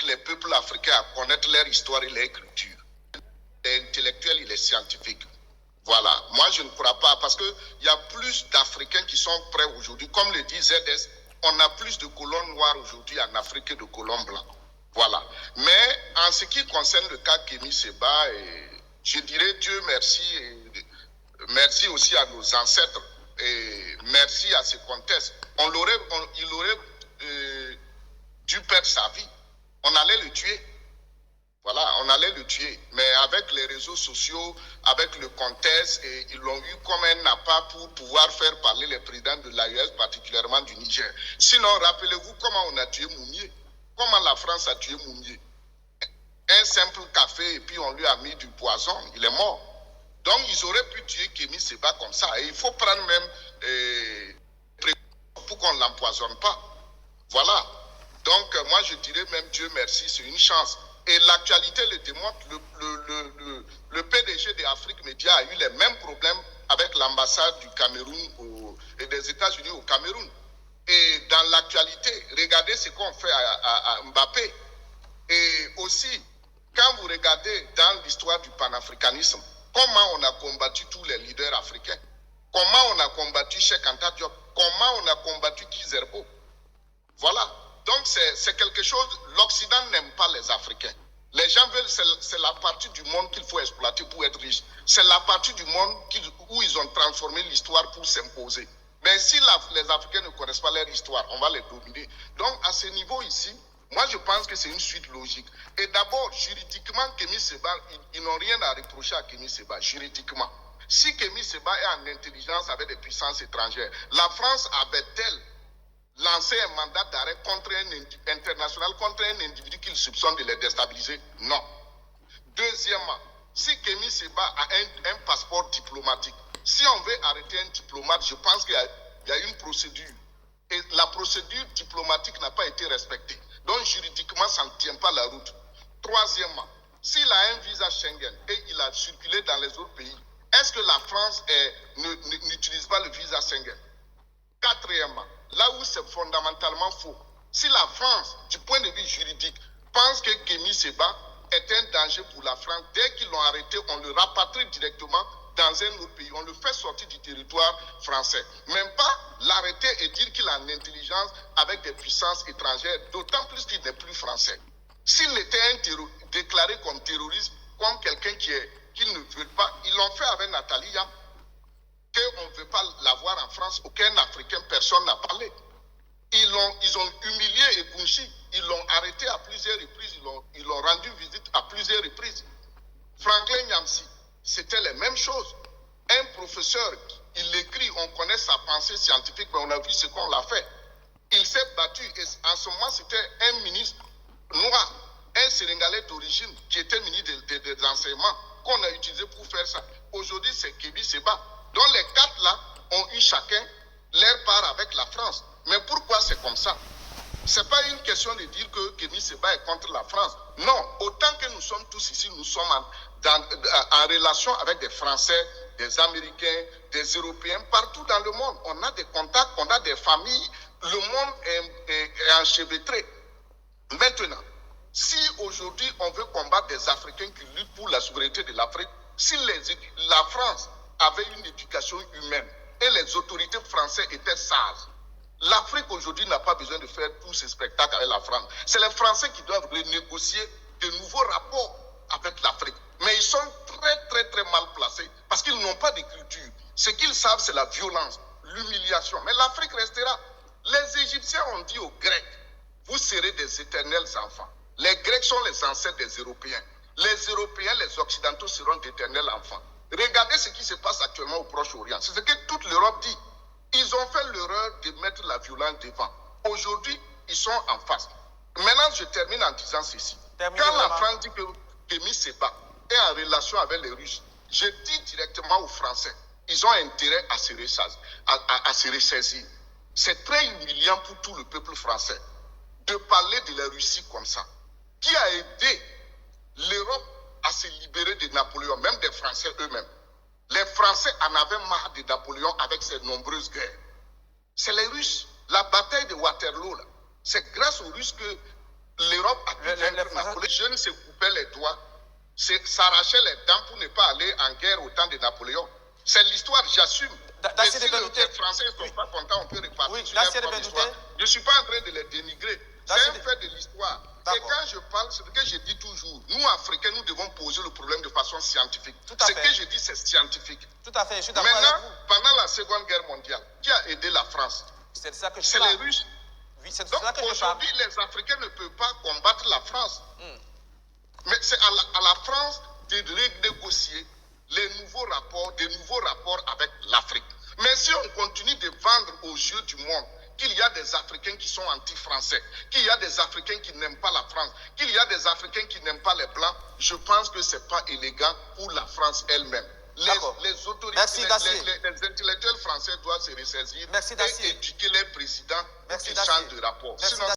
les peuples africains à connaître leur histoire et leur culture. Il est intellectuel, il est scientifique. Voilà. Moi, je ne crois pas, parce qu'il y a plus d'Africains qui sont prêts aujourd'hui. Comme le dit ZS, on a plus de colons noirs aujourd'hui en Afrique que de colons blancs. Voilà. Mais en ce qui concerne le cas Kémy Séba, je dirais Dieu merci, et merci aussi à nos ancêtres, et merci à ce contexte. Il aurait dû perdre sa vie. On allait le tuer. Voilà, on allait le tuer. Mais avec les réseaux sociaux, avec le contexte, ils l'ont eu comme un appât pour pouvoir faire parler les présidents de l'AES, particulièrement du Niger. Sinon, rappelez-vous comment on a tué Mounier. Comment la France a tué Mounier. Un simple café et puis on lui a mis du poison, il est mort. Donc ils auraient pu tuer Kémy Séba comme ça. Et il faut prendre même précaution pour qu'on ne l'empoisonne pas. Voilà. Donc moi je dirais même Dieu merci, c'est une chance. Et l'actualité le démontre, le PDG de Afrique Média a eu les mêmes problèmes avec l'ambassade du Cameroun et des États-Unis au Cameroun. Et dans l'actualité, regardez ce qu'on fait à Mbappé. Et aussi, quand vous regardez dans l'histoire du panafricanisme, comment on a combattu tous les leaders africains, comment on a combattu Cheikh Anta Diop, comment on a combattu Kizerbo. Voilà. Donc c'est quelque chose, l'Occident n'aime pas les Africains. Les gens veulent, c'est la partie du monde qu'il faut exploiter pour être riche. C'est la partie du monde où ils ont transformé l'histoire pour s'imposer. Mais si les Africains ne connaissent pas leur histoire, on va les dominer. Donc à ce niveau ici, moi je pense que c'est une suite logique. Et d'abord, juridiquement, Kémy Séba, ils n'ont rien à reprocher à Kémy Séba, juridiquement. Si Kémy Séba est en intelligence avec des puissances étrangères, la France avait-elle lancé un mandat d'arrêt international contre un individu qu'il soupçonne de les déstabiliser? Non. Deuxièmement, si Kémy Séba a un passeport diplomatique, si on veut arrêter un diplomate, je pense qu'il y a une procédure. Et la procédure diplomatique n'a pas été respectée. Donc juridiquement, ça ne tient pas la route. Troisièmement, s'il a un visa Schengen et il a circulé dans les autres pays, est-ce que la France n'utilise pas le visa Schengen? Quatrièmement, là où c'est fondamentalement faux, si la France, du point de vue juridique, pense que Kémy Séba est un danger pour la France, dès qu'ils l'ont arrêté, on le rapatrie directement dans un autre pays. On le fait sortir du territoire français. Même pas l'arrêter et dire qu'il a une intelligence avec des puissances étrangères, d'autant plus qu'il n'est plus français. S'il était déclaré comme terroriste, comme quelqu'un qui ne veut pas, ils l'ont fait avec Nathalie Yam, qu'on ne veut pas l'avoir en France, aucun Africain, personne n'a parlé. Ils ont humilié Egunshi, ils l'ont arrêté à plusieurs reprises, ils l'ont rendu visite à plusieurs reprises. Franklin Nyamsi, c'était les mêmes choses. Un professeur, il écrit, on connaît sa pensée scientifique, mais on a vu ce qu'on l'a fait. Il s'est battu, et en ce moment, c'était un ministre noir, un Sénégalais d'origine, qui était ministre des enseignements, qu'on a utilisé pour faire ça. Aujourd'hui, c'est Kémy Séba. Donc les quatre là ont eu chacun leur part avec la France. Mais pourquoi c'est comme ça? Ce n'est pas une question de dire que Kémy Séba est contre la France. Non, autant que nous sommes tous ici, nous sommes en relation avec des Français, des Américains, des Européens, partout dans le monde. On a des contacts, on a des familles. Le monde est enchevêtré. Maintenant, si aujourd'hui on veut combattre des Africains qui luttent pour la souveraineté de l'Afrique, si la France avait une éducation humaine et les autorités françaises étaient sages, l'Afrique aujourd'hui n'a pas besoin de faire tous ces spectacles avec la France. C'est les Français qui doivent renégocier de nouveaux rapports avec l'Afrique. Mais ils sont très, très, très mal placés parce qu'ils n'ont pas de culture. Ce qu'ils savent, c'est la violence, l'humiliation. Mais l'Afrique restera. Les Égyptiens ont dit aux Grecs, vous serez des éternels enfants. Les Grecs sont les ancêtres des Européens. Les Européens, les Occidentaux seront d'éternels enfants. Regardez ce qui se passe actuellement au Proche-Orient. C'est ce que toute l'Europe dit. Ils ont fait l'erreur de mettre la violence devant. Aujourd'hui, ils sont en face. Maintenant, je termine en disant ceci. Quand la France dit que Kémy Séba est en relation avec les Russes, je dis directement aux Français, ils ont intérêt à se ressaisir. C'est très humiliant pour tout le peuple français de parler de la Russie comme ça, qui a aidé l'Europe à se libérer de Napoléon, même des Français eux-mêmes. Les Français en avaient marre de Napoléon avec ses nombreuses guerres. C'est les Russes. La bataille de Waterloo, c'est grâce aux Russes que l'Europe a pu... Les jeunes se coupaient les doigts, s'arrachaient les dents pour ne pas aller en guerre au temps de Napoléon. C'est l'histoire, j'assume. Et si les Français ne sont pas contents, on peut repartir sur leur propre histoire. Je ne suis pas en train de les dénigrer. C'est un fait de l'histoire. Et quand je parle, c'est ce que je dis toujours. Nous, Africains, nous devons poser le problème de façon scientifique. Ce que je dis, c'est scientifique. Tout à fait, je suis d'accord avec vous. Maintenant, pendant la Seconde Guerre mondiale, qui a aidé la France? C'est de ça que je C'est parle. les Russes. Oui, c'est de Donc ça que je parle. aujourd'hui, les Africains ne peuvent pas combattre la France. Mais c'est à la France de renégocier les nouveaux rapports, des nouveaux rapports avec l'Afrique. Mais si on continue de vendre aux yeux du monde qu'il y a des Africains qui sont anti-français, qu'il y a des Africains qui n'aiment pas la France, qu'il y a des Africains qui n'aiment pas les Blancs, je pense que ce n'est pas élégant pour la France elle-même. Les autorités, les intellectuels français doivent se ressaisir et éduquer les présidents pour qu'ils changent de rapport. Sinon,